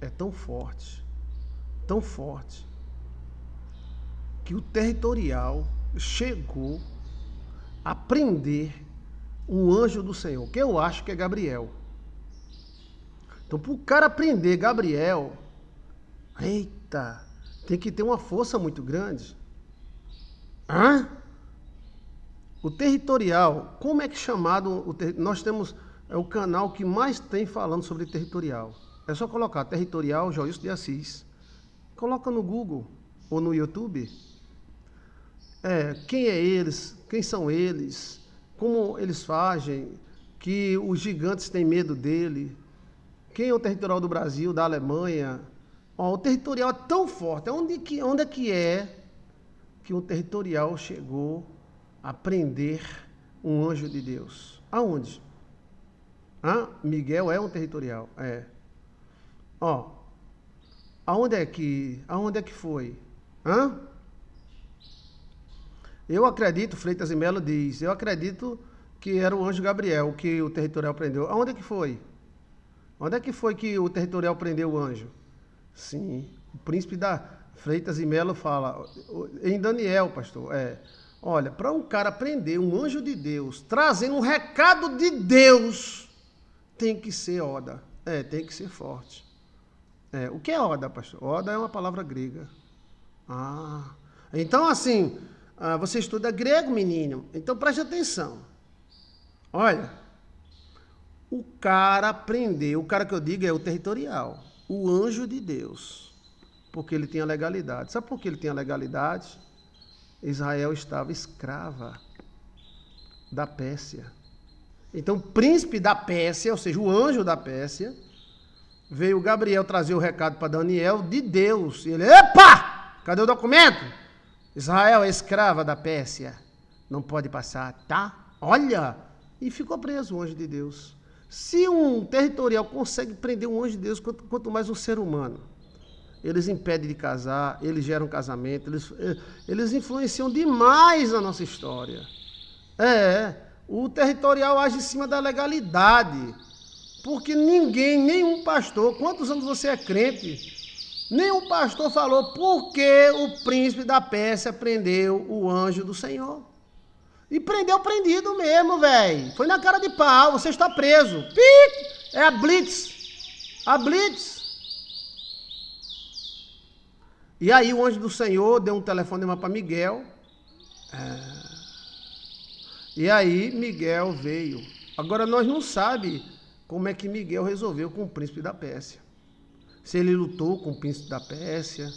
é tão forte, que o territorial chegou a prender um anjo do Senhor, que eu acho que é Gabriel. Então, para o cara prender Gabriel, eita, tem que ter uma força muito grande. Hã? O territorial, como é que é chamado? Nós temos o canal que mais tem falando sobre territorial. É só colocar territorial Joilson de Assis. Coloca no Google ou no YouTube. Quem é eles? Quem são eles? Como eles fazem? Que os gigantes têm medo dele. Quem é o territorial do Brasil, da Alemanha? O territorial é tão forte. Onde é que o territorial chegou a prender um anjo de Deus? Aonde? Miguel é um territorial. Aonde é que foi? Eu acredito, Freitas e Melo diz, eu acredito que era o anjo Gabriel que o territorial prendeu. Aonde é que foi? Onde é que foi que o territorial prendeu o anjo? Sim, o príncipe da Freitas e Melo fala, em Daniel, pastor, olha, para um cara prender um anjo de Deus, trazendo um recado de Deus, tem que ser Oda, tem que ser forte. O que é Oda, pastor? Oda é uma palavra grega. Então assim, você estuda grego, menino, então preste atenção. Olha, o cara prendeu, o cara que eu digo é o territorial, o anjo de Deus, porque ele tinha legalidade. Sabe por que ele tinha legalidade? Israel estava escrava da Pérsia. Então, o príncipe da Pérsia, ou seja, o anjo da Pérsia, veio Gabriel trazer o recado para Daniel de Deus. E ele, epa! Cadê o documento? Israel é escrava da Pérsia. Não pode passar, tá? Olha! E ficou preso o anjo de Deus. Se um territorial consegue prender um anjo de Deus, quanto mais um ser humano. Eles impedem de casar, eles geram casamento, eles influenciam demais a nossa história. O territorial age em cima da legalidade. Porque nenhum pastor, quantos anos você é crente, nenhum pastor falou por que o príncipe da Pérsia prendeu o anjo do Senhor. E prendeu prendido mesmo, velho. Foi na cara de pau, você está preso. Pique! É a Blitz. A Blitz. E aí o anjo do Senhor deu um telefonema para Miguel. E aí Miguel veio. Agora nós não sabemos como é que Miguel resolveu com o príncipe da Pérsia. Se ele lutou com o príncipe da Pérsia,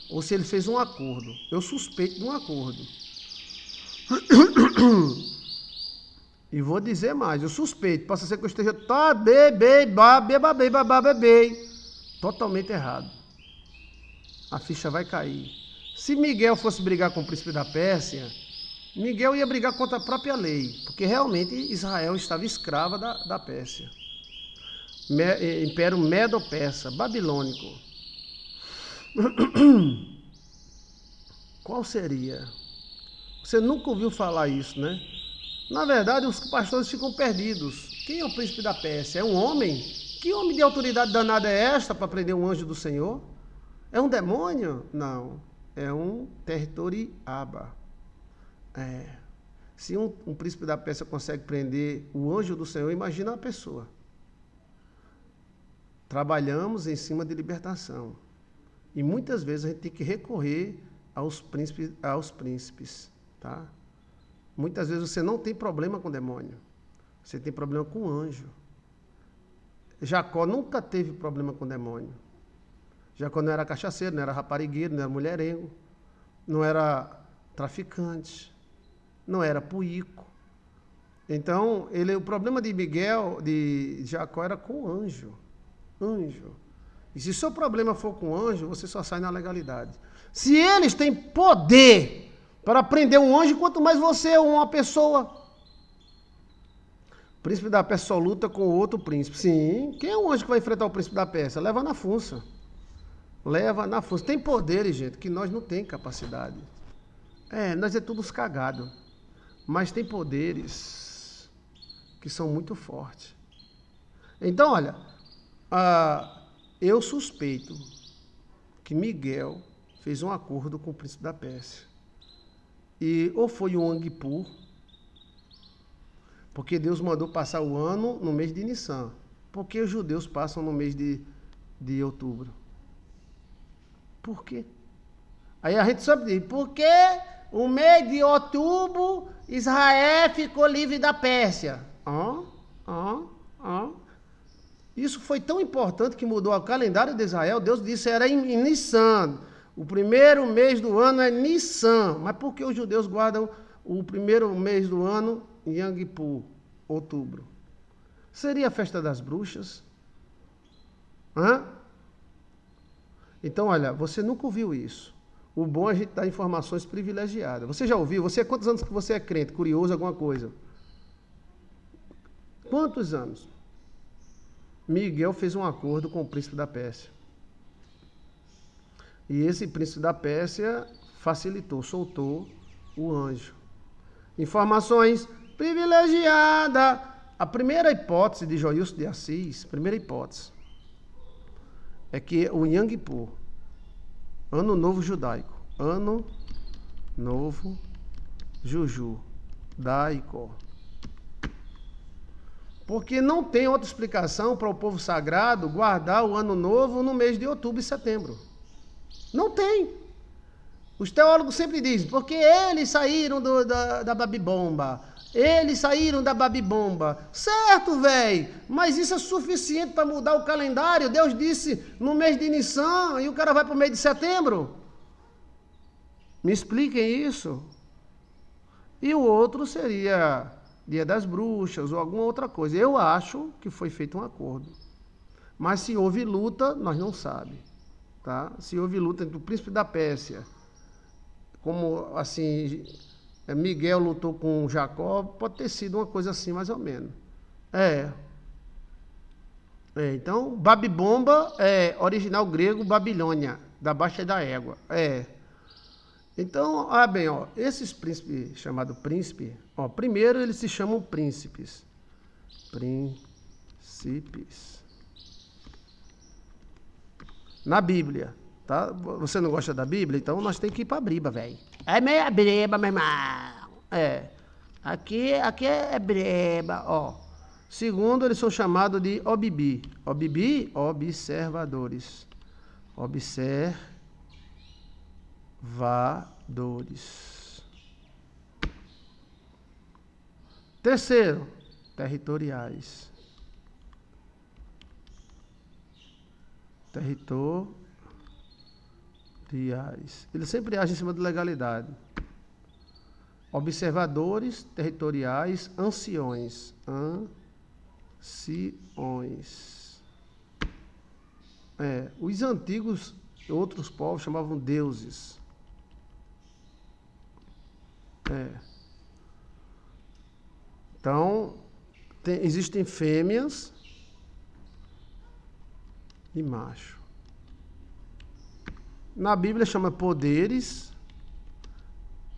ou se ele fez um acordo. Eu suspeito de um acordo. E vou dizer mais, eu suspeito, possa ser que eu esteja totalmente errado. A ficha vai cair. Se Miguel fosse brigar com o príncipe da Pérsia, Miguel ia brigar contra a própria lei, porque realmente Israel estava escrava da Pérsia. Império Medo-Persa, babilônico. Qual seria? Você nunca ouviu falar isso, né? Na verdade, os pastores ficam perdidos. Quem é o príncipe da Pérsia? É um homem? Que homem de autoridade danada é esta para prender um anjo do Senhor? É um demônio? Não. É um territoriaba. Se um príncipe da Pérsia consegue prender o anjo do Senhor, imagina a pessoa. Trabalhamos em cima de libertação. E muitas vezes a gente tem que recorrer aos príncipes, tá? Muitas vezes você não tem problema com o demônio. Você tem problema com o anjo. Jacó nunca teve problema com o demônio. Jacó não era cachaceiro, não era raparigueiro, não era mulherengo, não era traficante, não era puíco. Então, o problema de Jacó era com o anjo. E se seu problema for com o anjo, você só sai na legalidade. Se eles têm poder para prender um anjo, quanto mais você é uma pessoa. O príncipe da Pérsia só luta com outro príncipe. Sim, quem é o anjo que vai enfrentar o príncipe da Pérsia? Leva na funça. Tem poderes, gente, que nós não temos capacidade. Nós é tudo os cagados. Mas tem poderes que são muito fortes. Então, olha, Eu suspeito que Miguel fez um acordo com o príncipe da Pérsia. E ou foi um Anguipur, porque Deus mandou passar o ano no mês de Nissan. Por que os judeus passam no mês de outubro? Por quê? Aí a gente sabe dizer, porque o mês de outubro Israel ficou livre da Pérsia. Isso foi tão importante que mudou o calendário de Israel. Deus disse era em Nissan. O primeiro mês do ano é Nissan. Mas por que os judeus guardam o primeiro mês do ano em Yom Kippur, outubro? Seria a festa das bruxas? Então, olha, você nunca ouviu isso. O bom é a gente dar informações privilegiadas. Você já ouviu? Você, quantos anos que você é crente? Curioso, alguma coisa? Quantos anos? Miguel fez um acordo com o príncipe da Pérsia. E esse príncipe da Pérsia facilitou, soltou o anjo. Informações privilegiadas. A primeira hipótese de Joilson de Assis, primeira hipótese, é que o Yom Kippur, Ano Novo Judaico, Ano Novo Judaico. Porque não tem outra explicação para o povo sagrado guardar o Ano Novo no mês de outubro e setembro. Não tem. Os teólogos sempre dizem, porque eles saíram da Babibomba. Eles saíram da Babibomba. Certo, velho, mas isso é suficiente para mudar o calendário? Deus disse no mês de Nissan e o cara vai para o mês de setembro? Me expliquem isso. E o outro seria Dia das Bruxas ou alguma outra coisa. Eu acho que foi feito um acordo. Mas se houve luta, nós não sabemos. Tá? Se houve luta entre o príncipe da Pérsia, como assim, Miguel lutou com Jacó, pode ter sido uma coisa assim, mais ou menos. Então, Babibomba é original grego, Babilônia, da baixa da égua. Então, bem, esses príncipes, chamado príncipe, primeiro eles se chamam príncipes. Príncipes. Na Bíblia, tá? Você não gosta da Bíblia? Então nós temos que ir para a Bíblia, velho. É meia breba, meu irmão. Aqui é breba, Segundo, eles são chamados de Obibi. Obibi, observadores. Observadores. Terceiro, territoriais. Territoriais. Ele sempre age em cima de legalidade. Observadores territoriais, anciões. Os antigos, outros povos chamavam deuses. Então, existem fêmeas e macho. Na Bíblia chama poderes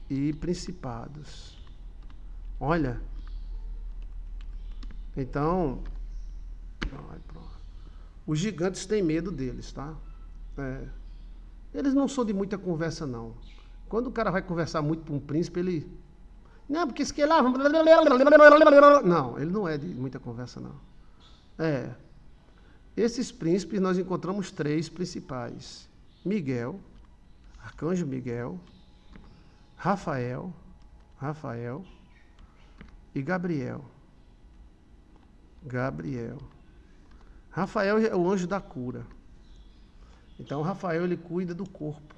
e principados. Olha. Então, os gigantes têm medo deles, tá? Eles não são de muita conversa, não. Quando o cara vai conversar muito com um príncipe, ele... Não, porque isso que lá... Não, ele não é de muita conversa, não. Esses príncipes, nós encontramos 3 principais. Miguel, Arcanjo Miguel, Rafael e Gabriel. Rafael é o anjo da cura. Então, Rafael, ele cuida do corpo.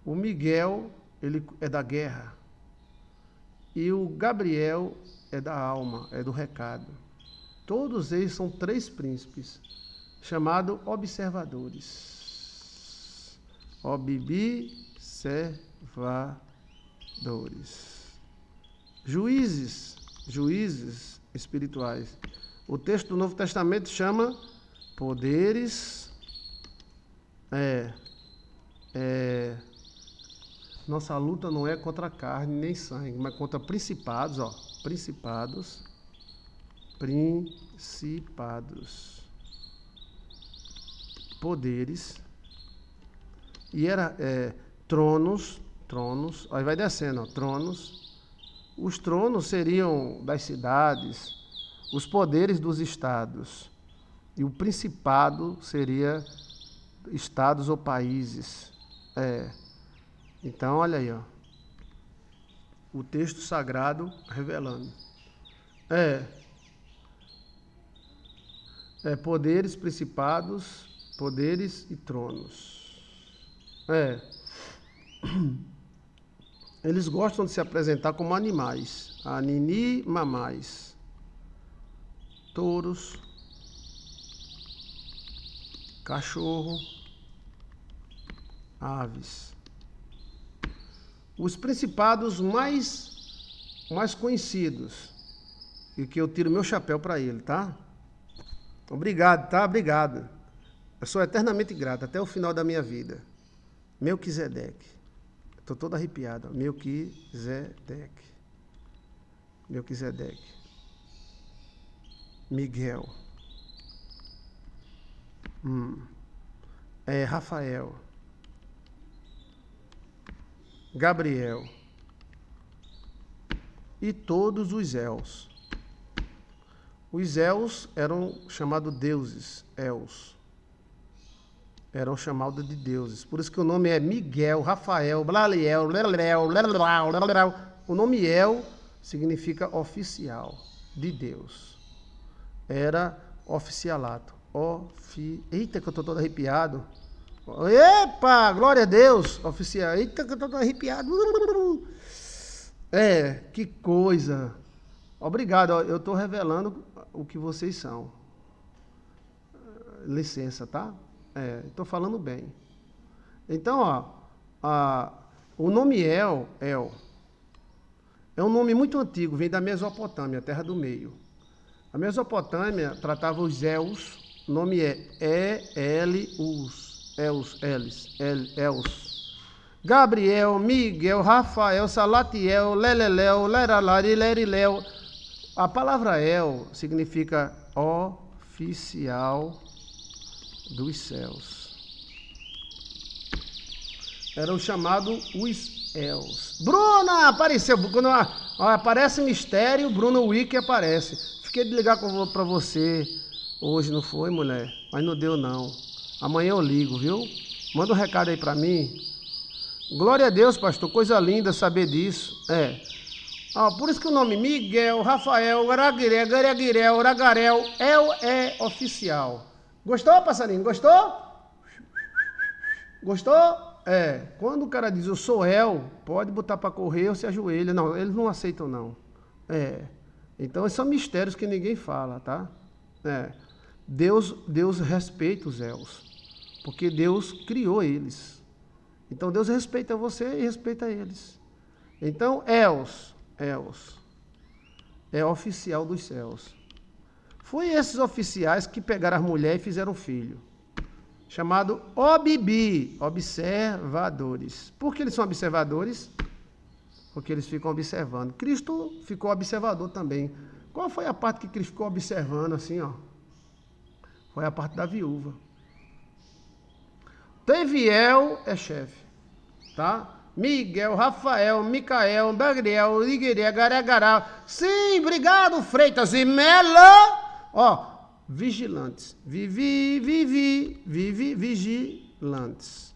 O Miguel, ele é da guerra. E o Gabriel é da alma, é do recado. Todos eles são 3 príncipes, chamados observadores. Observadores. Juízes espirituais. O texto do Novo Testamento chama poderes. Nossa luta não é contra carne nem sangue, mas contra principados, principados. poderes, e era tronos, aí vai descendo, ó, tronos. Os tronos seriam das cidades, os poderes dos estados, e o principado seria estados ou países. Então, olha aí, ó, o texto sagrado revelando. Poderes, principados, poderes e tronos. Eles gostam de se apresentar como animais. Anini, mamais. Touros. Cachorro. Aves. Os principados mais conhecidos. E que eu tiro meu chapéu para ele, tá? Obrigado, tá? Obrigado. Eu sou eternamente grato até o final da minha vida. Melquisedeque. Estou todo arrepiado. Melquisedeque. Miguel. Rafael. Gabriel. E todos os Els. Os Els eram chamados deuses. Els. Eram chamados de deuses. Por isso que o nome é Miguel, Rafael, Blaliel, o nome El significa oficial de Deus. Era oficialato. Eita, que eu estou todo arrepiado. Epa, glória a Deus. Oficial. Eita, que eu estou todo arrepiado. Que coisa. Obrigado, eu estou revelando o que vocês são. Licença, tá? Estou falando bem. Então, o nome El é um nome muito antigo, vem da Mesopotâmia, terra do meio. A Mesopotâmia tratava os Els, o nome é Els. Gabriel, Miguel, Rafael, Salatiel, Leleléu, Leralari, Leriléu. A palavra El significa oficial dos céus. Eram chamados os Els. Bruna apareceu. Quando aparece mistério, Bruna Wiki aparece. Fiquei de ligar para você hoje, não foi, mulher? Mas não deu, não. Amanhã eu ligo, viu? Manda um recado aí para mim. Glória a Deus, pastor. Coisa linda saber disso. Por isso que o nome Miguel, Rafael, Garaguirel, Ragarel, El é oficial. Gostou, passarinho? Gostou? Gostou? Quando o cara diz eu sou El, pode botar para correr ou se ajoelha. Não, eles não aceitam, não. Então, esses são mistérios que ninguém fala, tá? Deus respeita os Els, porque Deus criou eles. Então, Deus respeita você e respeita eles. Então, Els é oficial dos céus. Foi esses oficiais que pegaram as mulheres e fizeram filho. Chamado Obibi, observadores. Por que eles são observadores? Porque eles ficam observando. Cristo ficou observador também. Qual foi a parte que Cristo ficou observando assim, ó? Foi a parte da viúva. Teviel é chefe, tá? Miguel, Rafael, Micael, Gabriel, Igueré, Garagará. Sim, obrigado, Freitas e Melo. Vigilantes. Vigilantes.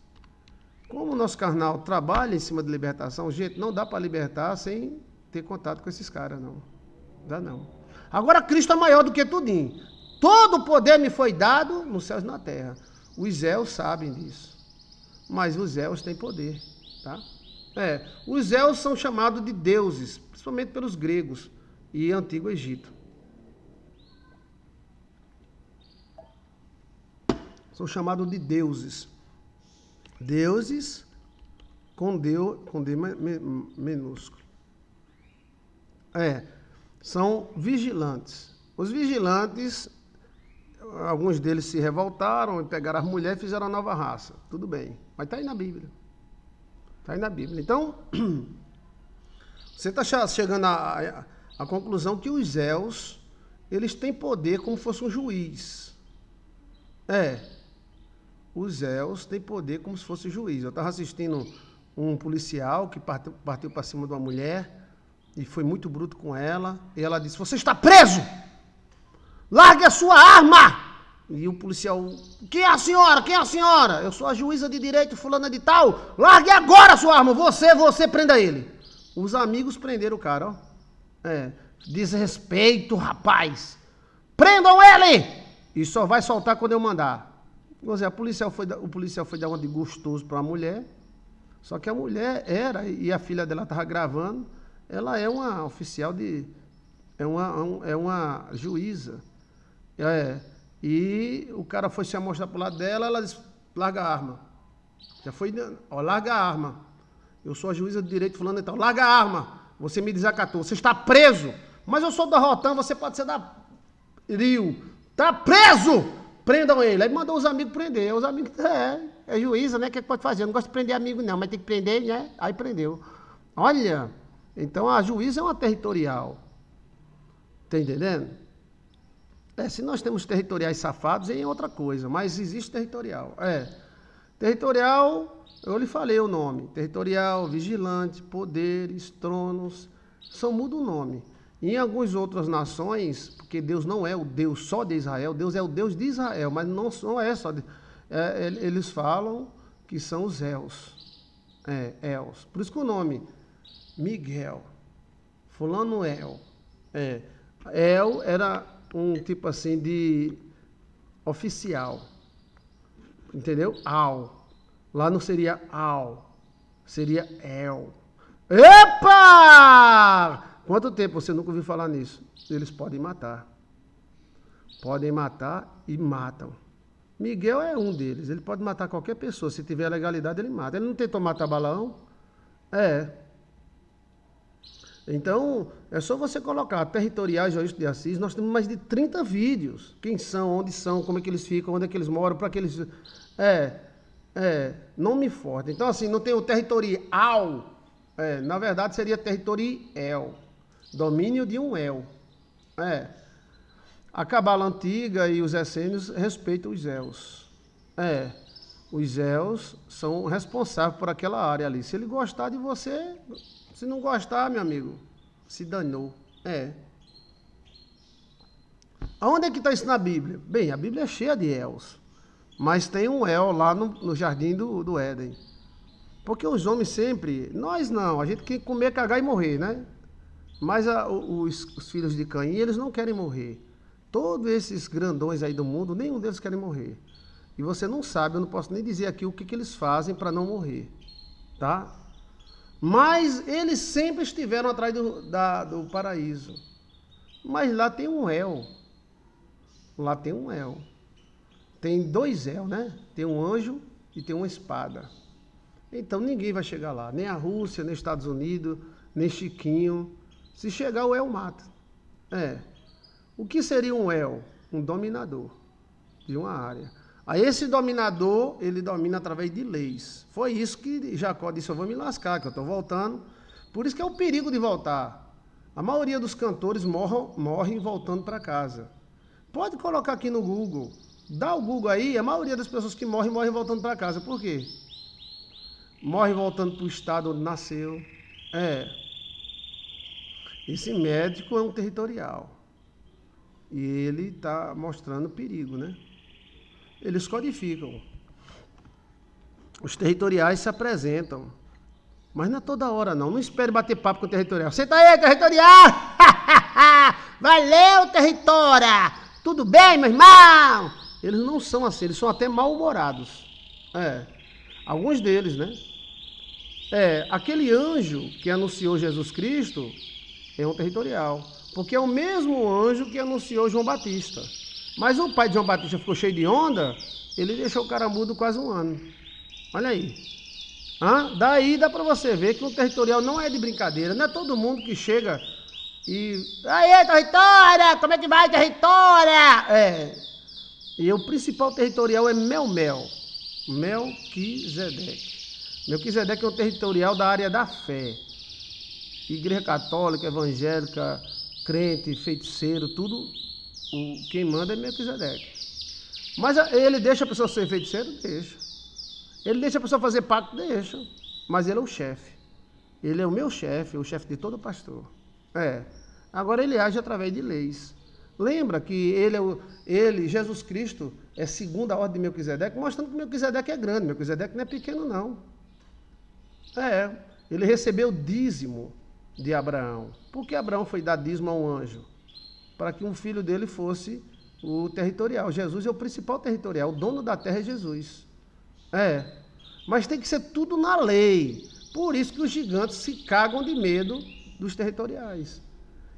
Como o nosso carnal trabalha em cima de libertação, gente, não dá para libertar sem ter contato com esses caras, não. Dá não. Agora Cristo é maior do que tudinho. Todo o poder me foi dado nos céus e na terra. Os Els sabem disso. Mas os Els têm poder, tá? Os Els são chamados de deuses, principalmente pelos gregos e Antigo Egito. São chamados de deuses. Deuses com D minúsculo. São vigilantes. Os vigilantes, alguns deles se revoltaram e pegaram as mulheres e fizeram a nova raça. Tudo bem, mas está aí na Bíblia. Está aí na Bíblia. Então, você está chegando à conclusão que os Els, eles têm poder como se fosse um juiz. os Zeus têm poder como se fosse juiz. Eu estava assistindo um policial que partiu para cima de uma mulher e foi muito bruto com ela. E ela disse, você está preso! Largue a sua arma! E o policial, quem é a senhora? Quem é a senhora? Eu sou a juíza de direito fulana de tal. Largue agora a sua arma! Você, prenda ele. Os amigos prenderam o cara, ó. Desrespeito, rapaz. Prendam ele! E só vai soltar quando eu mandar. O policial foi dar uma de gostoso para a mulher. Só que a mulher e a filha dela estava gravando, ela é uma oficial é uma juíza. E o cara foi se amostrar pro lado dela, ela disse, larga a arma. Já foi, ó, larga a arma. Eu sou a juíza de direito fulano e tal. Larga a arma. Você me desacatou. Você está preso. Mas eu sou da Rotan, você pode ser da Rio. Tá preso! Prendam ele. Aí mandou os amigos prender. Os amigos, é juíza, né? O que pode fazer? Eu não gosto de prender amigo, não, mas tem que prender, né? Aí prendeu. Olha, então a juíza é uma territorial. Tá entendendo? Se nós temos territoriais safados, é outra coisa, mas existe territorial. Territorial, eu lhe falei o nome. Territorial, vigilante, poderes, tronos, só muda o nome. Em algumas outras nações, porque Deus não é o Deus só de Israel, Deus é o Deus de Israel, mas não é só de... eles falam que são os Els. Els. Por isso que o nome, Miguel, fulano El. El era um tipo assim de oficial. Entendeu? Al. Lá não seria Al, seria El. Epa! Quanto tempo você nunca ouviu falar nisso? Eles podem matar. Podem matar e matam. Miguel é um deles. Ele pode matar qualquer pessoa. Se tiver legalidade, ele mata. Ele não tentou matar Balaão? Então, é só você colocar territoriais Joilson de Assis. Nós temos mais de 30 vídeos. Quem são, onde são, como é que eles ficam, onde é que eles moram, para que eles... nome forte. Então, assim, não tem o territorial. Na verdade, seria territorial. Domínio de um El. A Cabala Antiga e os essênios respeitam os Els. Os Els são responsáveis por aquela área ali. Se ele gostar de você, se não gostar, meu amigo, se danou. Aonde é que está isso na Bíblia? Bem, a Bíblia é cheia de Els. Mas tem um El lá no jardim do Éden. Porque os homens sempre... Nós não, a gente quer comer, cagar e morrer, né? Mas os filhos de Caim, eles não querem morrer. Todos esses grandões aí do mundo, nenhum deles querem morrer. E você não sabe, eu não posso nem dizer aqui o que eles fazem para não morrer. Tá? Mas eles sempre estiveram atrás do paraíso. Mas lá tem um El. Lá tem um El. Tem dois El, né? Tem um anjo e tem uma espada. Então ninguém vai chegar lá. Nem a Rússia, nem os Estados Unidos, nem Chiquinho. Se chegar, o El mata. O que seria um El? Um dominador de uma área. Aí esse dominador, ele domina através de leis. Foi isso que Jacó disse, eu vou me lascar, que eu estou voltando. Por isso que é o perigo de voltar. A maioria dos cantores morrem voltando para casa. Pode colocar aqui no Google. Dá o Google aí, a maioria das pessoas que morrem voltando para casa. Por quê? Morre voltando para o estado onde nasceu. Esse médico é um territorial. E ele está mostrando perigo, né? Eles codificam. Os territoriais se apresentam. Mas não é toda hora, não. Não espere bater papo com o territorial. Senta aí, territorial! Valeu, territória! Tudo bem, meu irmão? Eles não são assim, eles são até mal-humorados. Alguns deles, né? Aquele anjo que anunciou Jesus Cristo é um territorial. Porque é o mesmo anjo que anunciou João Batista. Mas o pai de João Batista ficou cheio de onda, ele deixou o cara mudo quase um ano. Olha aí. Daí dá para você ver que o territorial não é de brincadeira. Não é todo mundo que chega e... Aí, territória! Como é que vai, territória? E o principal territorial é Melquisedeque. Melquisedeque é um territorial da área da fé. Igreja católica, evangélica, crente, feiticeiro, tudo, quem manda é Melquisedeque. Mas ele deixa a pessoa ser feiticeiro? Deixa. Ele deixa a pessoa fazer pacto? Deixa. Mas ele é o chefe. Ele é o meu chefe, o chefe de todo pastor. Agora ele age através de leis. Lembra que ele, Jesus Cristo, é segundo a ordem de Melquisedeque, mostrando que Melquisedeque é grande. Melquisedeque não é pequeno, não. Ele recebeu dízimo de Abraão. Por que Abraão foi dar dízimo a um anjo? Para que um filho dele fosse o territorial. Jesus é o principal territorial. O dono da terra é Jesus. Mas tem que ser tudo na lei. Por isso que os gigantes se cagam de medo dos territoriais.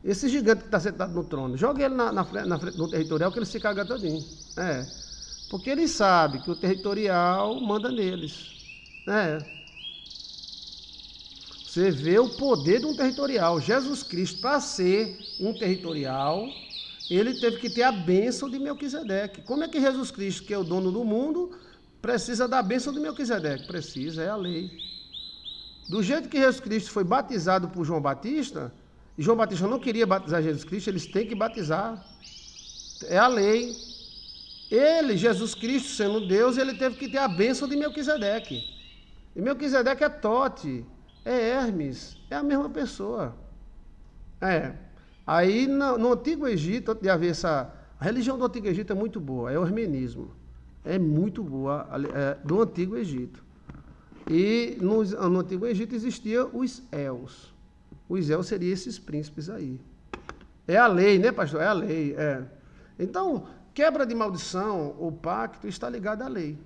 Esse gigante que está sentado no trono, joga ele na frente do territorial que ele se caga todinho. Porque ele sabe que o territorial manda neles. Você vê o poder de um territorial. Jesus Cristo, para ser um territorial, ele teve que ter a bênção de Melquisedeque. Como é que Jesus Cristo, que é o dono do mundo, precisa da bênção de Melquisedeque? Precisa, é a lei. Do jeito que Jesus Cristo foi batizado por João Batista, e João Batista não queria batizar Jesus Cristo, eles têm que batizar. É a lei. Ele, Jesus Cristo, sendo Deus, ele teve que ter a bênção de Melquisedeque. E Melquisedeque é Tote, é Hermes, é a mesma pessoa. Aí no Antigo Egito, antes de haver a religião do Antigo Egito é muito boa, é o hermenismo. É muito boa, do Antigo Egito. E no Antigo Egito existiam os Els. Os Els seriam esses príncipes aí. É a lei, né, pastor? É a lei, Então, quebra de maldição, o pacto está ligado à lei.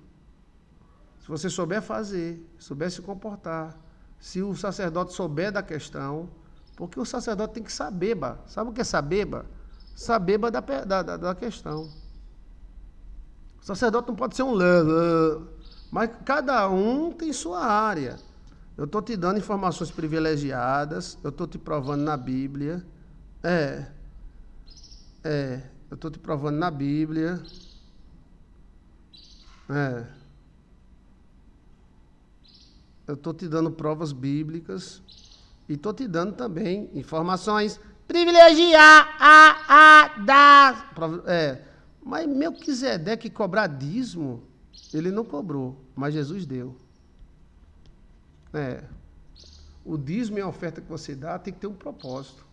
Se você souber fazer, souber se comportar, se o sacerdote souber da questão, porque o sacerdote tem que saber, sabe o que é saber? Saber da questão. O sacerdote não pode ser um mas cada um tem sua área. Eu estou te dando informações privilegiadas, eu estou te provando na Bíblia. Eu estou te provando na Bíblia. Eu estou te dando provas bíblicas e estou te dando também informações privilegiadas. Mas Melquisedeque cobrar dízimo, ele não cobrou, mas Jesus deu. O dízimo e a oferta que você dá tem que ter um propósito.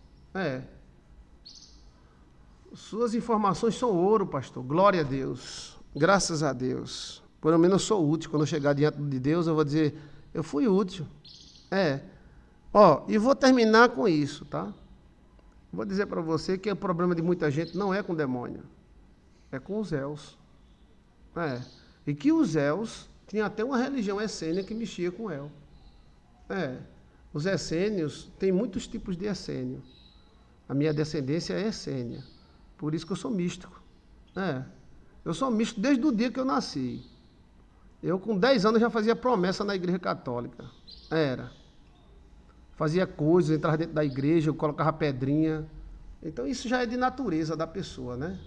Suas informações são ouro, pastor. Glória a Deus. Graças a Deus. Pelo menos eu sou útil. Quando eu chegar diante de Deus, eu vou dizer, eu fui útil. E vou terminar com isso, tá? Vou dizer para você que o problema de muita gente não é com demônio. É com os Els. E que os Els tinham até uma religião essênia que mexia com El. Os essênios, tem muitos tipos de essênio. A minha descendência é essênia. Por isso que eu sou místico. Eu sou místico desde o dia que eu nasci. Eu, com 10 anos, já fazia promessa na igreja católica. Fazia coisas, entrava dentro da igreja, eu colocava pedrinha. Então, isso já é de natureza da pessoa, né?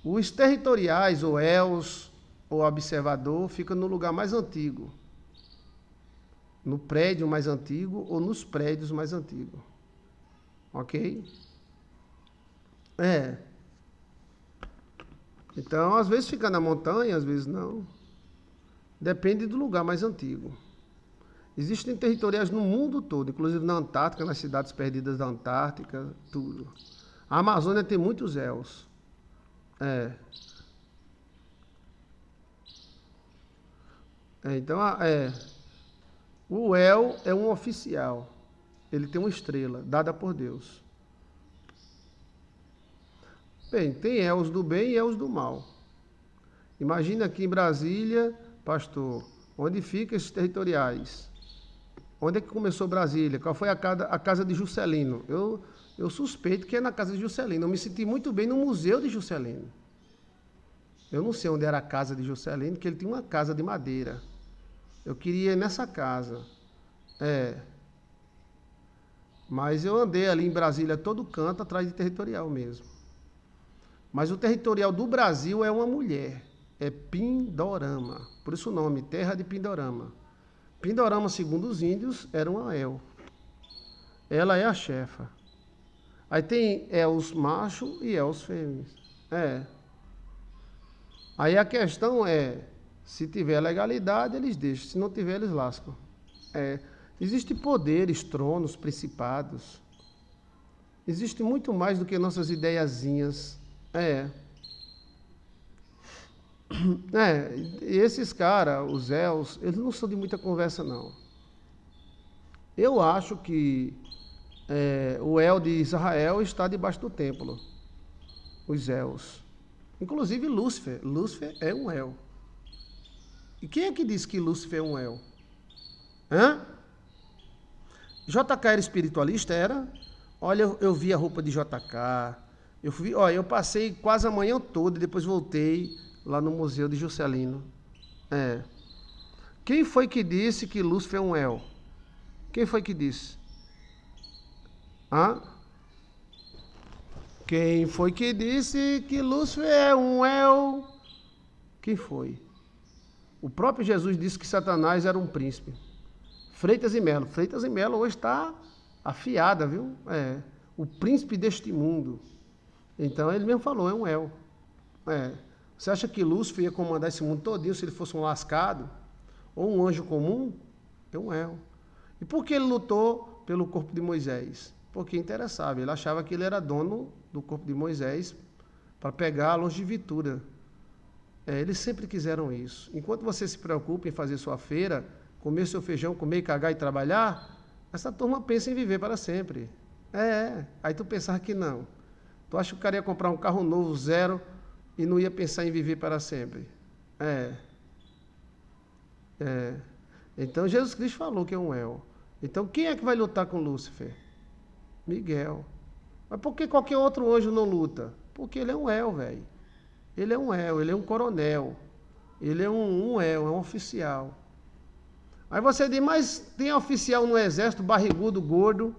Os territoriais, ou Els, ou observador, ficam no lugar mais antigo. No prédio mais antigo, ou nos prédios mais antigos. Ok? Então, às vezes fica na montanha, às vezes não. Depende do lugar mais antigo. Existem territoriais no mundo todo, inclusive na Antártica, nas cidades perdidas da Antártica, tudo. A Amazônia tem muitos Els. Então, o El é um oficial. Ele tem uma estrela, dada por Deus. Bem, tem Els do bem e Els do mal. Imagina aqui em Brasília, pastor, onde ficam esses territoriais? Onde é que começou Brasília? Qual foi a casa de Juscelino? Eu suspeito que é na casa de Juscelino. Eu me senti muito bem no museu de Juscelino. Eu não sei onde era a casa de Juscelino, porque ele tinha uma casa de madeira. Eu queria ir nessa casa. Mas eu andei ali em Brasília, todo canto, atrás de territorial mesmo. Mas o territorial do Brasil é uma mulher. É Pindorama. Por isso o nome, Terra de Pindorama. Pindorama, segundo os índios, era uma El. Ela é a chefa. Aí tem Els macho e Els fêmeas. Aí a questão é, se tiver legalidade, eles deixam. Se não tiver, eles lascam. Existem poderes, tronos, principados. Existe muito mais do que nossas ideiazinhas. E esses caras, os Els, eles não são de muita conversa, não. Eu acho que o El de Israel está debaixo do templo. Os Els. Inclusive Lúcifer. Lúcifer é um El. E quem é que disse que Lúcifer é um El? JK era espiritualista? Era? Olha, eu vi a roupa de JK. Eu passei quase a manhã toda e depois voltei lá no Museu de Juscelino. Quem foi que disse que Lúcifer é um El? Quem foi que disse? Quem foi que disse que Lúcifer é um El? Quem foi? O próprio Jesus disse que Satanás era um príncipe. Freitas e Melo. Freitas e Melo hoje está afiada, viu? O príncipe deste mundo. Então ele mesmo falou, é um El. Você acha que Lúcifer ia comandar esse mundo todinho se ele fosse um lascado? Ou um anjo comum? É um El. E por que ele lutou pelo corpo de Moisés? Porque interessava. Ele achava que ele era dono do corpo de Moisés para pegar a longevidura. Eles sempre quiseram isso. Enquanto você se preocupa em fazer sua feira, comer seu feijão, comer, cagar e trabalhar, essa turma pensa em viver para sempre. Aí tu pensava que não. Tu acha que o cara ia comprar um carro novo, zero, e não ia pensar em viver para sempre. Então Jesus Cristo falou que é um El. Então quem é que vai lutar com Lúcifer? Miguel. Mas por que qualquer outro anjo não luta? Porque ele é um El, velho. Ele é um El, ele é um coronel. Ele é um El, é um oficial. Aí você diz, mas tem oficial no exército, barrigudo, gordo.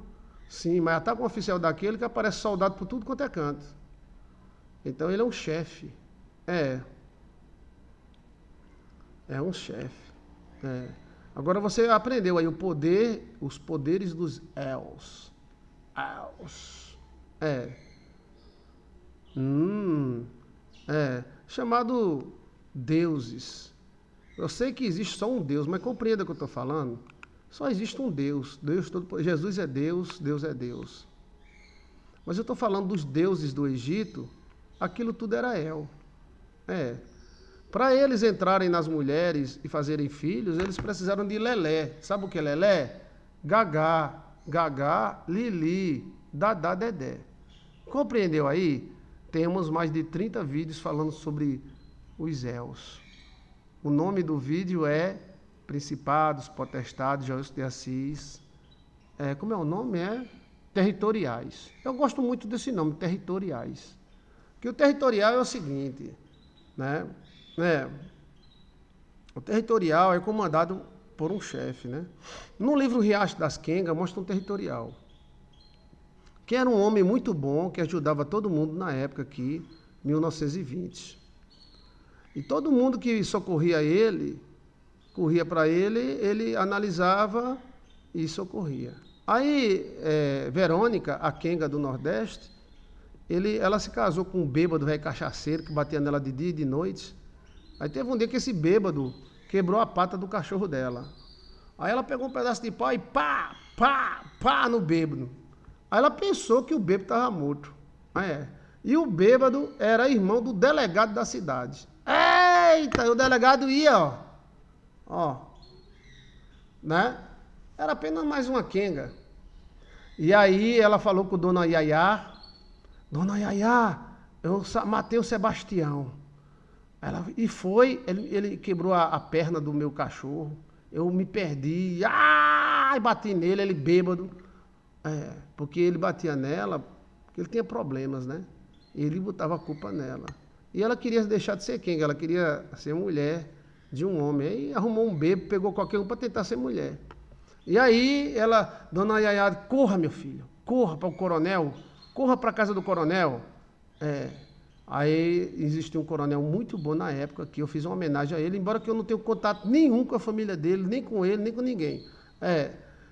Sim, mas está com um oficial daquele que aparece soldado por tudo quanto é canto. Então ele é um chefe. É um chefe. Agora você aprendeu aí os poderes dos Els. Chamado deuses. Eu sei que existe só um Deus, mas compreenda o que eu estou falando. Só existe um Deus. Jesus é Deus, Deus é Deus. Mas eu estou falando dos deuses do Egito, aquilo tudo era El. Para eles entrarem nas mulheres e fazerem filhos, eles precisaram de Lelé. Sabe o que é Lelé? Gagá, Lili, Dadá, Dedé. Compreendeu aí? Temos mais de 30 vídeos falando sobre os Els. O nome do vídeo é Principados, Potestades, Joilson de Assis. Como é o nome? Territoriais. Eu gosto muito desse nome, Territoriais. Porque o territorial é o seguinte, né? O territorial é comandado por um chefe, né? No livro Riacho das Quengas mostra um territorial, que era um homem muito bom, que ajudava todo mundo na época aqui, 1920. E todo mundo que socorria ele, corria para ele, ele analisava e socorria. Aí, Verônica, a Quenga do Nordeste, ela se casou com um bêbado velho cachaceiro que batia nela de dia e de noite. Aí teve um dia que esse bêbado quebrou a pata do cachorro dela. Aí ela pegou um pedaço de pau e pá no bêbado. Aí ela pensou que o bêbado estava morto. E o bêbado era irmão do delegado da cidade. Eita, o delegado ia, né? Era apenas mais uma quenga. E aí ela falou com Dona Yayá, eu matei o Sebastião. Ele quebrou a perna do meu cachorro, eu me perdi, e bati nele, ele bêbado, porque ele batia nela, porque ele tinha problemas, né? Ele botava a culpa nela. E ela queria deixar de ser quenga, ela queria ser mulher de um homem. Aí arrumou um bêbado, pegou qualquer um para tentar ser mulher. E aí Dona Yayá, corra meu filho, corra para o coronel, corra para a casa do coronel. Aí existia um coronel muito bom na época, que eu fiz uma homenagem a ele, embora que eu não tenha contato nenhum com a família dele, nem com ele, nem com ninguém.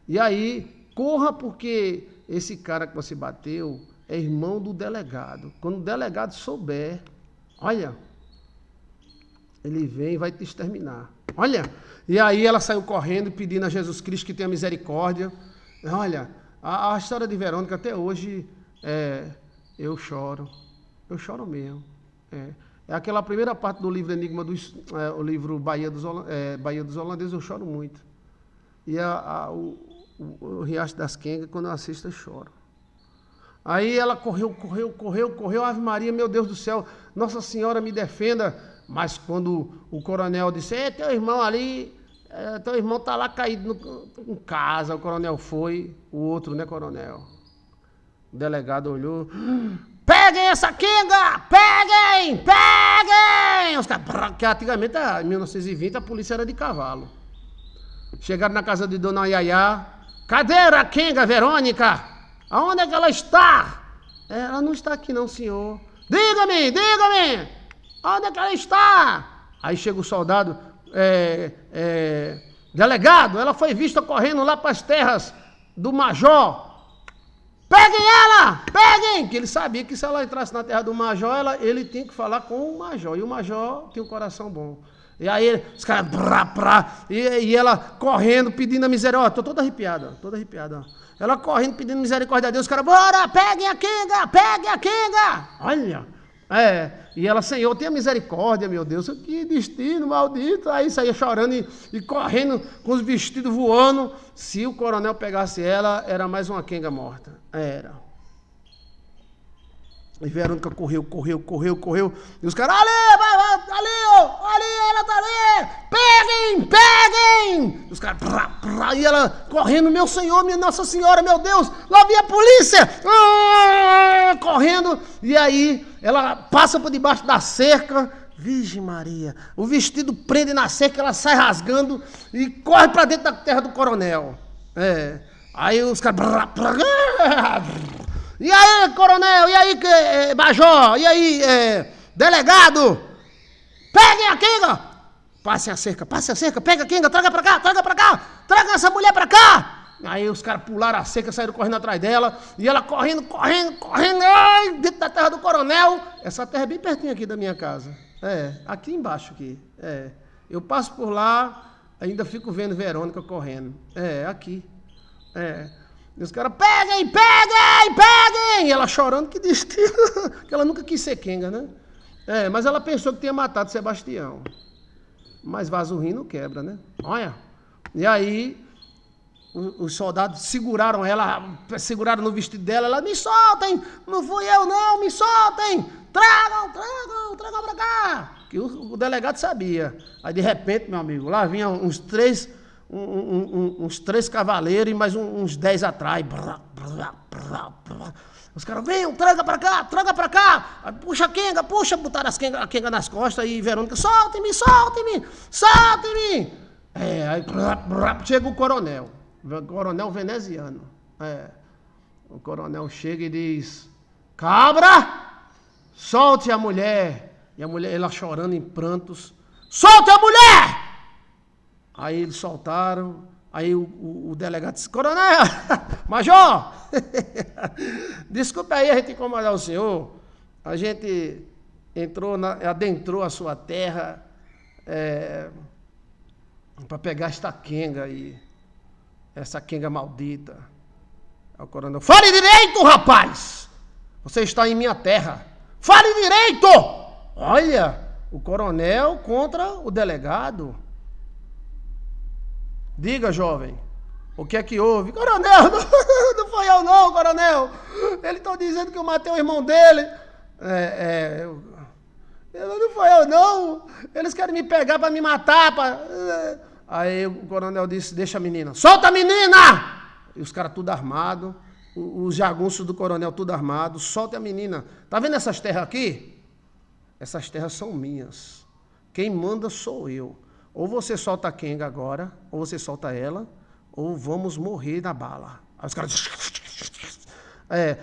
E aí, corra porque esse cara que você bateu é irmão do delegado. Quando o delegado souber, olha, Ele vem e vai te exterminar. Olha, e aí ela saiu correndo pedindo a Jesus Cristo que tenha misericórdia. Olha, a história de Verônica até hoje, eu choro mesmo. É aquela primeira parte do livro Enigma o livro Bahia dos Holandeses, eu choro muito. E o Riacho das Quengas, quando eu assisto, eu choro. Aí ela correu, Ave Maria, meu Deus do céu, Nossa Senhora me defenda. Mas quando o coronel disse, teu irmão ali, teu irmão tá lá caído em casa, o coronel foi, o outro, né, coronel? O delegado olhou, peguem essa quenga, peguem! Os caras, porque antigamente, em 1920, a polícia era de cavalo. Chegaram na casa de Dona Yaya, cadê a quenga, Verônica? Aonde é que ela está? Ela não está aqui não, senhor. Diga-me! Onde é que ela está? Aí chega o soldado, delegado, ela foi vista correndo lá para as terras do Major. Peguem ela! Peguem! Que ele sabia que se ela entrasse na terra do Major, ele tinha que falar com o Major. E o Major tinha um coração bom. E aí os caras, e ela correndo, pedindo a misericórdia. Estou toda arrepiada. Ela correndo, pedindo misericórdia a Deus. Os caras, bora, peguem a quenga. Olha, e ela, Senhor, tenha misericórdia, meu Deus. Que destino maldito. Aí saía chorando e correndo com os vestidos voando. Se o coronel pegasse ela, era mais uma quenga morta. Era. E Verônica correu. E os caras, ali, ela tá ali. Peguem. Os caras, e ela correndo, meu Senhor, minha Nossa Senhora, meu Deus, lá vem a polícia. Correndo, e aí ela passa por debaixo da cerca. Virgem Maria, o vestido prende na cerca, ela sai rasgando e corre pra dentro da terra do coronel. Aí os caras, e aí, coronel? E aí, major? E aí, delegado? Peguem a quenga! Passe a cerca, pega a quenga, traga pra cá, traga essa mulher pra cá! Aí os caras pularam a cerca, saíram correndo atrás dela, e ela correndo, ai, dentro da terra do coronel. Essa terra é bem pertinho aqui da minha casa. Aqui embaixo aqui. Eu passo por lá, ainda fico vendo Verônica correndo. Aqui. E os caras, peguem! E ela chorando, que destino. Que ela nunca quis ser quenga, né? Mas ela pensou que tinha matado Sebastião. Mas vaso ruim não quebra, né? Olha. E aí, os soldados seguraram ela, seguraram no vestido dela. Ela, me soltem! Não fui eu, não! Me soltem! Tragam pra cá! Que o delegado sabia. Aí, de repente, meu amigo, lá vinham uns três cavaleiros e mais uns 10 atrás. Os caras, venham, traga pra cá. Aí, puxa a quenga, botaram a quenga nas costas e Verônica, solte-me. Aí chega o coronel veneziano. O coronel chega e diz, cabra, solte a mulher. E a mulher, ela chorando em prantos, solte a mulher! Aí eles soltaram, aí o delegado disse, coronel, major, desculpa aí a gente incomodar o senhor, a gente adentrou a sua terra para pegar esta quenga aí, essa quenga maldita. Aí o coronel, fale direito, rapaz, você está em minha terra, fale direito! Olha, o coronel contra o delegado. Diga, jovem, o que é que houve? Coronel, não foi eu não, coronel. Eles estão dizendo que eu matei o irmão dele. Não foi eu não. Eles querem me pegar para me matar. Aí o coronel disse, deixa a menina. Solta a menina! E os caras tudo armados. Os jagunços do coronel tudo armados. Solta a menina. Tá vendo essas terras aqui? Essas terras são minhas. Quem manda sou eu. Ou você solta a quenga agora, ou você solta ela, ou vamos morrer na bala. Aí os caras...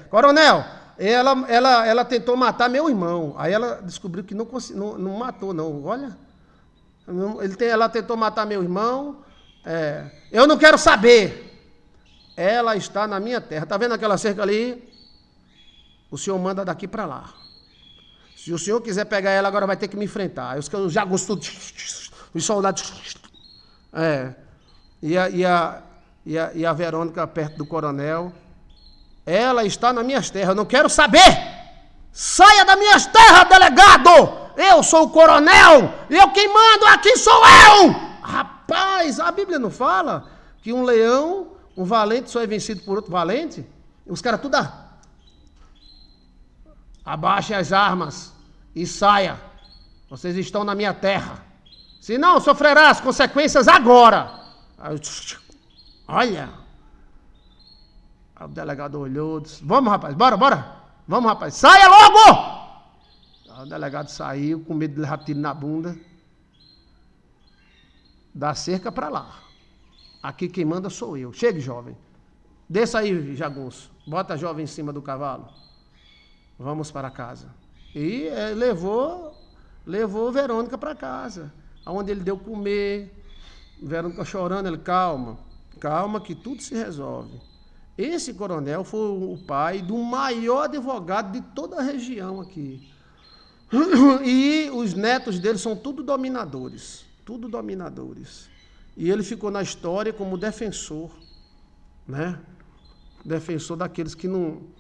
coronel, ela tentou matar meu irmão. Aí ela descobriu que não matou, não. Olha, ela tentou matar meu irmão. Eu não quero saber. Ela está na minha terra. Tá vendo aquela cerca ali? O senhor manda daqui para lá. Se o senhor quiser pegar ela, agora vai ter que me enfrentar. Aí os jagunços tudo, os soldados... E a Verônica perto do coronel. Ela está nas minhas terras, eu não quero saber! Saia das minhas terras, delegado! Eu sou o coronel! Eu quem mando aqui sou eu! Rapaz, a Bíblia não fala que um leão, um valente só é vencido por outro valente? Os caras tudo... Abaixe as armas e saia. Vocês estão na minha terra. Senão sofrerá as consequências agora. Olha. O delegado olhou, disse, vamos, rapaz, bora. Vamos, rapaz, saia logo! O delegado saiu com medo de levar tiro na bunda. Da cerca para lá. Aqui quem manda sou eu. Chegue, jovem. Desça aí, jagunço. Bota a jovem em cima do cavalo. Vamos para casa. E levou Verônica para casa. Onde ele deu comer. Verônica chorando, ele, calma que tudo se resolve. Esse coronel foi o pai do maior advogado de toda a região aqui. E os netos dele são tudo dominadores. E ele ficou na história como defensor, né? Defensor daqueles que não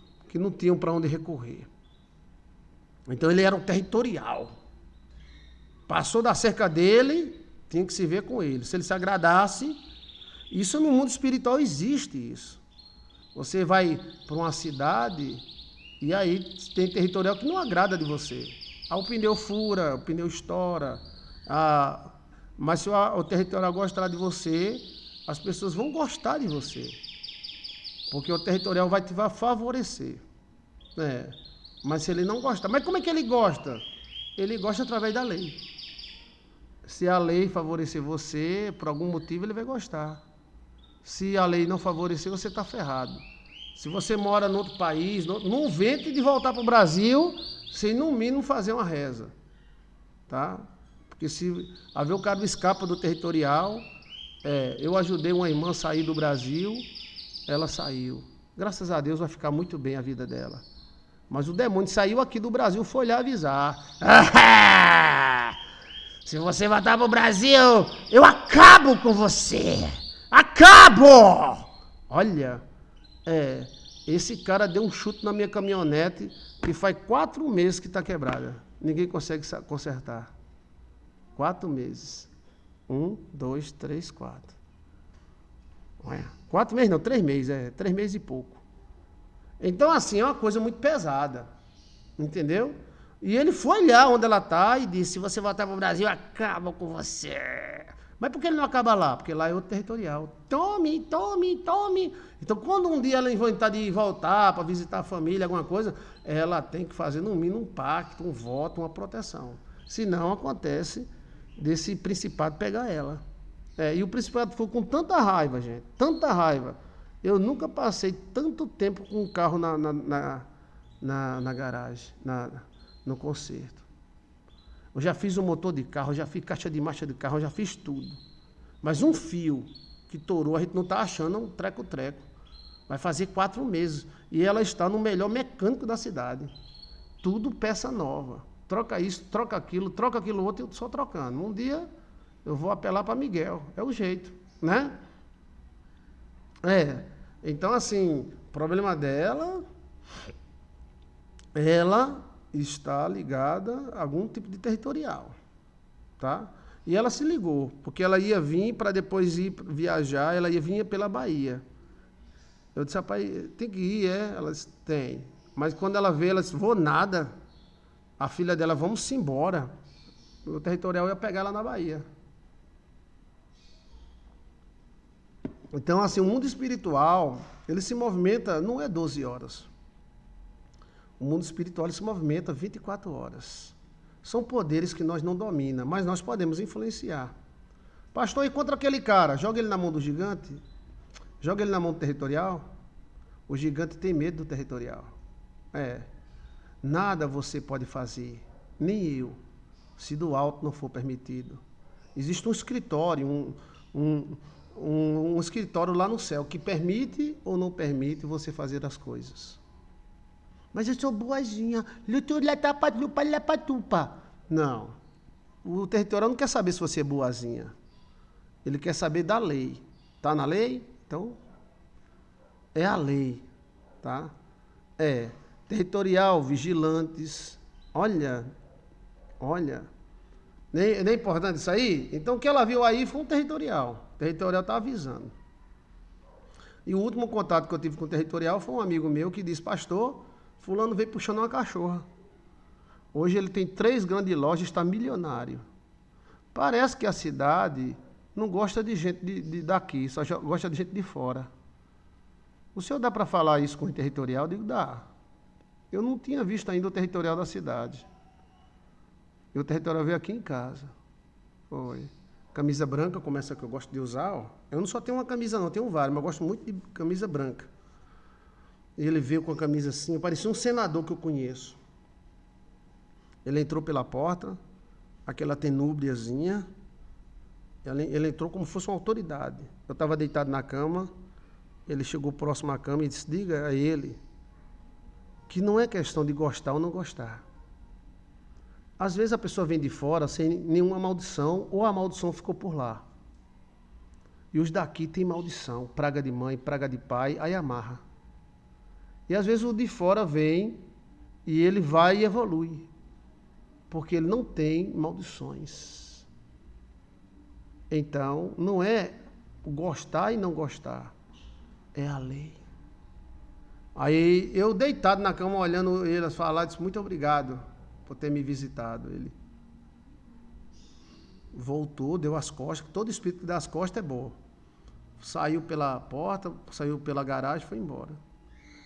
tinham para onde recorrer. Então ele era um territorial. Passou da cerca dele, tinha que se ver com ele. Se ele se agradasse, isso no mundo espiritual existe isso. Você vai para uma cidade e aí tem territorial que não agrada de você. O pneu fura, o pneu estoura. Mas se o territorial gostar de você, as pessoas vão gostar de você. Porque o territorial vai te favorecer. Mas se ele não gostar... Mas como é que ele gosta? Ele gosta através da lei. Se a lei favorecer você, por algum motivo ele vai gostar. Se a lei não favorecer, você está ferrado. Se você mora em outro país, não invente de voltar para o Brasil sem, no mínimo, fazer uma reza. Tá? Porque se haver o cara escapa do territorial, eu ajudei uma irmã a sair do Brasil, ela saiu. Graças a Deus vai ficar muito bem a vida dela. Mas o demônio saiu aqui do Brasil, foi lá avisar. Se você voltar para o Brasil, eu acabo com você. Acabo! Olha, esse cara deu um chute na minha caminhonete e faz 4 meses que está quebrada. Ninguém consegue consertar. 4 meses. 1, 2, 3, 4. Olha, 4 meses não, 3 meses. 3 meses e pouco. Então, assim, é uma coisa muito pesada. Entendeu? E ele foi lá onde ela está e disse, se você voltar para o Brasil, acaba com você. Mas por que ele não acaba lá? Porque lá é outro territorial. Tome. Então, quando um dia ela inventar de voltar para visitar a família, alguma coisa, ela tem que fazer, no mínimo, um pacto, um voto, uma proteção. Senão, acontece desse principado pegar ela. E o principado ficou com tanta raiva, gente. Tanta raiva. Eu nunca passei tanto tempo com o carro na garagem, no conserto. Eu já fiz o motor de carro, já fiz caixa de marcha de carro, já fiz tudo. Mas um fio que torou, a gente não está achando um treco. Vai fazer 4 meses. E ela está no melhor mecânico da cidade. Tudo peça nova. Troca isso, troca aquilo outro, eu só trocando. Um dia eu vou apelar para Miguel. É o jeito, né? Então, assim, o problema dela, ela está ligada a algum tipo de territorial, tá? E ela se ligou, porque ela ia vir para depois ir viajar, ela ia vir pela Bahia. Eu disse, rapaz, tem que ir, Ela disse, tem. Mas quando ela veio, ela disse, vou nada. A filha dela, vamos embora. O territorial ia pegar ela na Bahia. Então, assim, o mundo espiritual, ele se movimenta, não é 12 horas. O mundo espiritual ele se movimenta 24 horas. São poderes que nós não dominamos, mas nós podemos influenciar. Pastor, e contra aquele cara? Joga ele na mão do gigante? Joga ele na mão do territorial? O gigante tem medo do territorial. Nada você pode fazer, nem eu, se do alto não for permitido. Existe um escritório, um escritório lá no céu que permite ou não permite você fazer as coisas. Mas eu sou boazinha. Lupa. Não. O territorial não quer saber se você é boazinha. Ele quer saber da lei. Tá na lei? Então, é a lei. Tá? Territorial, vigilantes. Olha. Nem é importante isso aí? Então, o que ela viu aí foi um territorial. O territorial está avisando. E o último contato que eu tive com o territorial foi um amigo meu que disse, pastor, fulano veio puxando uma cachorra. Hoje ele tem 3 grandes lojas e está milionário. Parece que a cidade não gosta de gente daqui, só gosta de gente de fora. O senhor dá para falar isso com o territorial? Eu digo, dá. Eu não tinha visto ainda o territorial da cidade. E o territorial veio aqui em casa. Foi. Camisa branca, como essa que eu gosto de usar. Ó. Eu não só tenho uma camisa não, eu tenho várias, mas eu gosto muito de camisa branca. E ele veio com a camisa assim, parecia um senador que eu conheço. Ele entrou pela porta, aquela tenúbriazinha. Ele entrou como se fosse uma autoridade. Eu estava deitado na cama, ele chegou próximo à cama e disse, diga a ele que não é questão de gostar ou não gostar. Às vezes a pessoa vem de fora sem nenhuma maldição, ou a maldição ficou por lá. E os daqui têm maldição, praga de mãe, praga de pai, aí amarra. E às vezes o de fora vem e ele vai e evolui, porque ele não tem maldições. Então, não é o gostar e não gostar, é a lei. Aí eu deitado na cama olhando ele falar, disse, muito obrigado por ter me visitado. Ele voltou, deu as costas, todo espírito que dá as costas é bom. Saiu pela porta, saiu pela garagem, foi embora.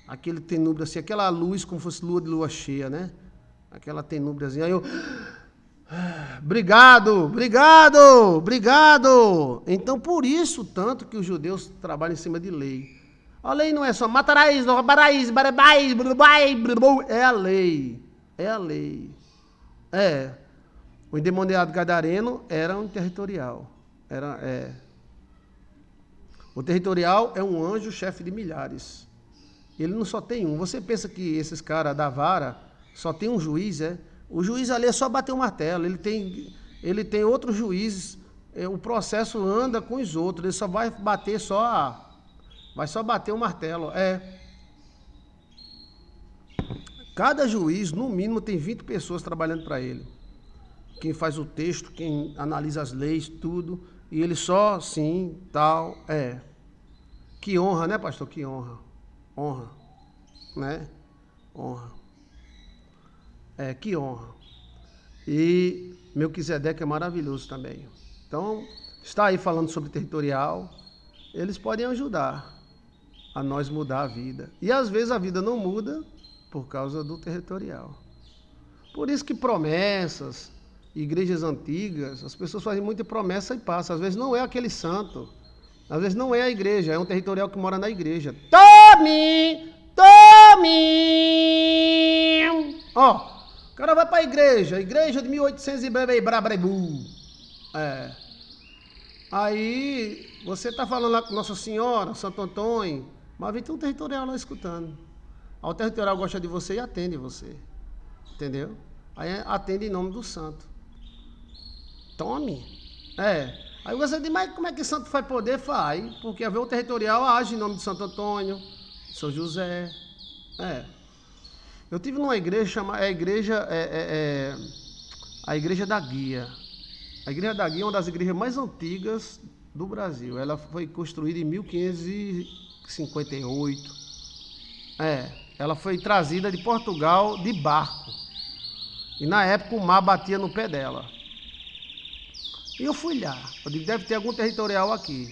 Aquele tenúbrio assim, aquela luz como fosse lua cheia, né? Aquela tenúbriazinha. Aí eu, obrigado. Então, por isso, tanto que os judeus trabalham em cima de lei. A lei não é só matarás, roubarás, barabás, é a lei. O endemoniado gadareno era um territorial. O territorial é um anjo chefe de milhares. Ele não só tem um. Você pensa que esses caras da vara só tem um juiz, é? O juiz ali é só bater o martelo. Ele tem outros juízes. O processo anda com os outros. Ele só vai bater vai só bater o martelo. Cada juiz, no mínimo, tem 20 pessoas trabalhando para ele. Quem faz o texto, quem analisa as leis, tudo. E ele só, sim, tal, Que honra, né, pastor? Que honra. Honra, né? Honra. Que honra. E Melquisedeque é maravilhoso também. Então, está aí falando sobre territorial. Eles podem ajudar a nós mudar a vida. E às vezes a vida não muda por causa do territorial. Por isso que promessas, igrejas antigas, as pessoas fazem muita promessa e passam. Às vezes não é aquele santo. Às vezes não é a igreja, é um territorial que mora na igreja. Tome! Ó, o cara vai para a igreja de 1800 e brabrabu. Aí você está falando lá com Nossa Senhora, Santo Antônio, mas vem ter um territorial lá escutando. O territorial gosta de você e atende você. Entendeu? Aí atende em nome do santo. Tome. Aí você diz, mas como é que santo vai poder? Faz. Porque o territorial age em nome de Santo Antônio, de São José. Eu tive numa igreja chamada a igreja da Guia. A igreja da Guia é uma das igrejas mais antigas do Brasil. Ela foi construída em 1558. Ela foi trazida de Portugal de barco. E na época o mar batia no pé dela. E eu fui lá. Eu digo, deve ter algum territorial aqui.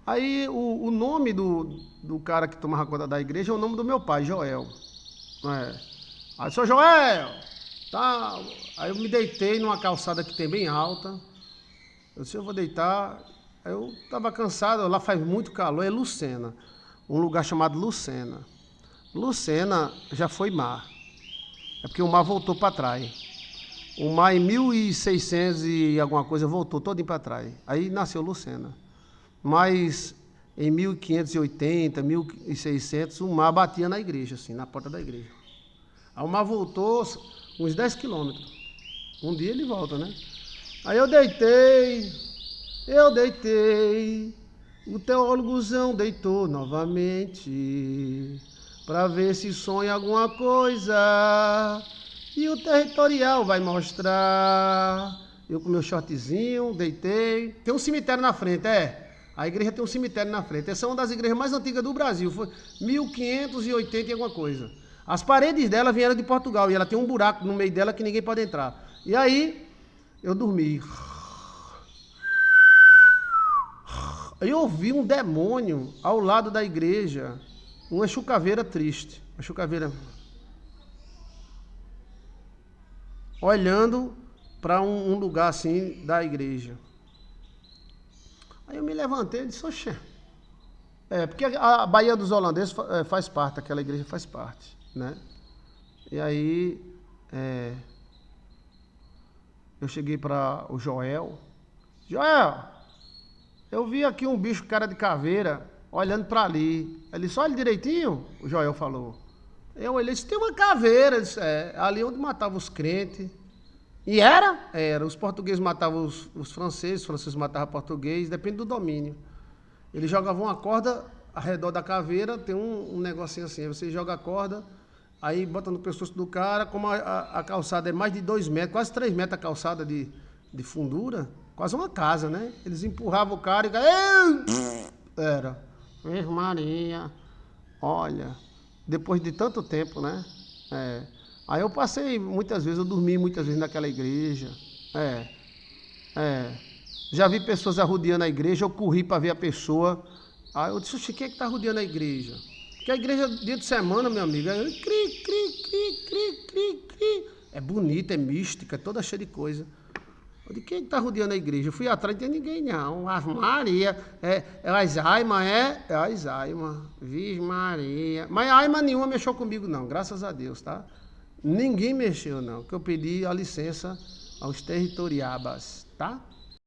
Aí o nome do cara que tomava conta da igreja é o nome do meu pai, Joel. Aí, seu Joel, tá. Aí eu me deitei numa calçada que tem bem alta. Eu disse, eu vou deitar. Aí eu estava cansado, lá faz muito calor, é Lucena. Um lugar chamado Lucena. Lucena já foi mar. É porque o mar voltou para trás. O mar em 1600 e alguma coisa voltou todinho para trás. Aí nasceu Lucena. Mas em 1580, 1600, o mar batia na igreja, assim, na porta da igreja. Aí o mar voltou uns 10 quilômetros. Um dia ele volta, né? Aí eu deitei, o teólogozão deitou novamente, pra ver se sonha alguma coisa, e o territorial vai mostrar. Eu com meu shortzinho, deitei. Tem um cemitério na frente, a igreja tem um cemitério na frente. Essa é uma das igrejas mais antigas do Brasil, foi 1580 e alguma coisa. As paredes dela vieram de Portugal, e ela tem um buraco no meio dela que ninguém pode entrar. E aí, eu dormi. Eu ouvi um demônio ao lado da igreja, uma chucaveira triste, uma chucaveira olhando para um lugar assim da igreja. Aí eu me levantei e disse, oxê. Porque a Baía dos Holandeses faz parte, aquela igreja faz parte, né? E aí, eu cheguei para o Joel. Joel, eu vi aqui um bicho cara de caveira olhando para ali. Ele disse, olha direitinho, o Joel falou. Eu olhei, disse, tem uma caveira. Disse, ali onde matavam os crentes. E era? Era. Os portugueses matavam os franceses matavam portugueses, depende do domínio. Eles jogavam uma corda ao redor da caveira, tem um negocinho assim, aí você joga a corda, aí bota no pescoço do cara, como a calçada é mais de 2 metros, quase 3 metros a calçada de fundura, quase uma casa, né? Eles empurravam o cara e era. Virgem Maria, olha, depois de tanto tempo, né? Aí eu passei muitas vezes, eu dormi muitas vezes naquela igreja. Já vi pessoas arrodeando a igreja, eu corri para ver a pessoa. Aí eu disse, quem é que está arrodeando a igreja? Porque a igreja, dia de semana, meu amigo, é cri, cri, cri, cri, cri, cri. É bonita, é mística, é toda cheia de coisa. Eu disse, quem é que está rodeando a igreja? Eu fui atrás, não tem ninguém não. Ave Maria, é a Isaima, é a Isaima, Virgem Maria. Mas a Aima nenhuma mexeu comigo não, graças a Deus, tá? Ninguém mexeu não, que eu pedi a licença aos territoriabas, tá?